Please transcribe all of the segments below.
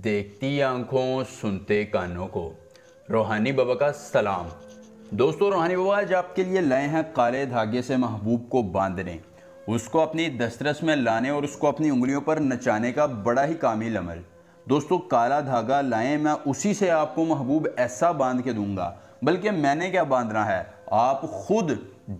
دیکھتی آنکھوں سنتے کانوں کو۔ روحانی بابا کا سلام۔ دوستو، روحانی بابا آج آپ کے لیے لائے ہیں کالے دھاگے سے محبوب کو باندھنے، اس کو اپنی دسترس میں لانے اور اس کو اپنی انگلیوں پر نچانے کا بڑا ہی کامل عمل۔ دوستو، کالا دھاگا لائیں، میں اسی سے آپ کو محبوب ایسا باندھ کے دوں گا، بلکہ میں نے کیا باندھنا ہے، آپ خود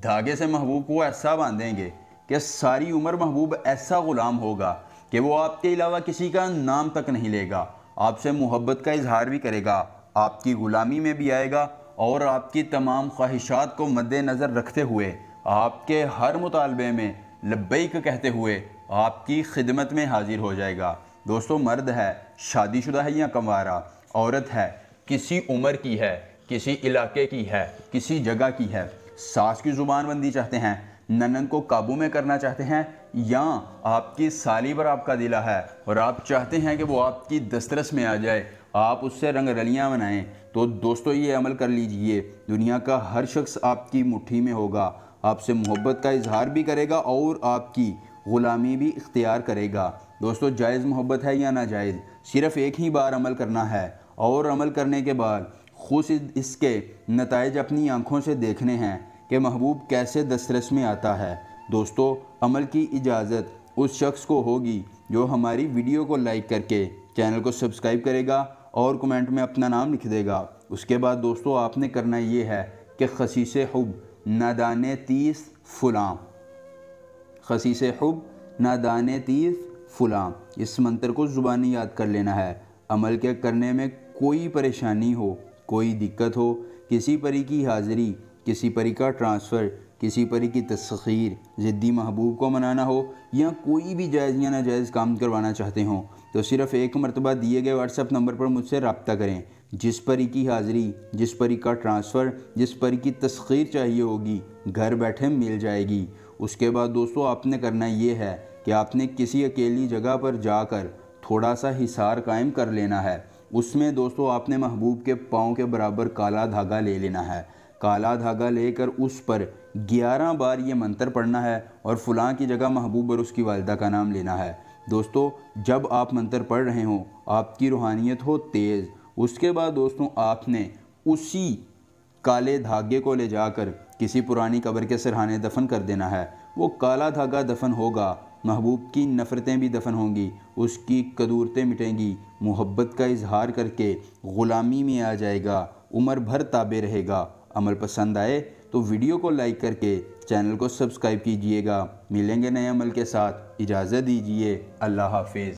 دھاگے سے محبوب کو ایسا باندھیں گے کہ ساری عمر محبوب ایسا غلام ہوگا کہ وہ آپ کے علاوہ کسی کا نام تک نہیں لے گا، آپ سے محبت کا اظہار بھی کرے گا، آپ کی غلامی میں بھی آئے گا اور آپ کی تمام خواہشات کو مد نظر رکھتے ہوئے آپ کے ہر مطالبے میں لبیک کہتے ہوئے آپ کی خدمت میں حاضر ہو جائے گا۔ دوستو، مرد ہے، شادی شدہ ہے یا کنوارا، عورت ہے، کسی عمر کی ہے، کسی علاقے کی ہے، کسی جگہ کی ہے، ساس کی زبان بندی چاہتے ہیں، ننند کو قابو میں کرنا چاہتے ہیں، یا آپ کی سالی پر آپ کا دلہ ہے اور آپ چاہتے ہیں کہ وہ آپ کی دسترس میں آ جائے، آپ اس سے رنگ رلیاں بنائیں، تو دوستو یہ عمل کر لیجئے۔ دنیا کا ہر شخص آپ کی مٹھی میں ہوگا، آپ سے محبت کا اظہار بھی کرے گا اور آپ کی غلامی بھی اختیار کرے گا۔ دوستو، جائز محبت ہے یا ناجائز، صرف ایک ہی بار عمل کرنا ہے اور عمل کرنے کے بعد خود اس کے نتائج اپنی آنکھوں سے دیکھنے ہیں کہ محبوب کیسے دسترس میں آتا ہے۔ دوستو، عمل کی اجازت اس شخص کو ہوگی جو ہماری ویڈیو کو لائک کر کے چینل کو سبسکرائب کرے گا اور کمنٹ میں اپنا نام لکھ دے گا۔ اس کے بعد دوستو آپ نے کرنا یہ ہے کہ خسیس حب نادان تیس فلاں، خسیس حب نادان تیس فلاں، اس منتر کو زبانی یاد کر لینا ہے۔ عمل کے کرنے میں کوئی پریشانی ہو، کوئی دقت ہو، کسی پری کی حاضری، کسی پری کا ٹرانسفر، کسی پری کی تسخیر، ضدی محبوب کو منانا ہو یا کوئی بھی جائز یا ناجائز کام کروانا چاہتے ہوں، تو صرف ایک مرتبہ دیے گئے واٹس ایپ نمبر پر مجھ سے رابطہ کریں۔ جس پری کی حاضری، جس پری کا ٹرانسفر، جس پری کی تسخیر چاہیے ہوگی، گھر بیٹھے مل جائے گی۔ اس کے بعد دوستو آپ نے کرنا یہ ہے کہ آپ نے کسی اکیلی جگہ پر جا کر تھوڑا سا حصار قائم کر لینا ہے۔ اس میں دوستو آپ نے محبوب کے پاؤں کے برابر کالا دھاگا لے لینا ہے۔ کالا دھاگا لے کر اس پر 11 بار یہ منتر پڑھنا ہے اور فلاں کی جگہ محبوب اور اس کی والدہ کا نام لینا ہے۔ دوستو، جب آپ منتر پڑھ رہے ہوں، آپ کی روحانیت ہو تیز، اس کے بعد دوستو آپ نے اسی کالے دھاگے کو لے جا کر کسی پرانی قبر کے سرہانے دفن کر دینا ہے۔ وہ کالا دھاگا دفن ہوگا، محبوب کی نفرتیں بھی دفن ہوں گی، اس کی قدورتیں مٹیں گی، محبت کا اظہار کر کے غلامی میں آ جائے گا، عمر بھر تابع رہے گا۔ عمل پسند آئے تو ویڈیو کو لائک کر کے چینل کو سبسکرائب کیجئے گا۔ ملیں گے نئے عمل کے ساتھ، اجازت دیجئے، اللہ حافظ۔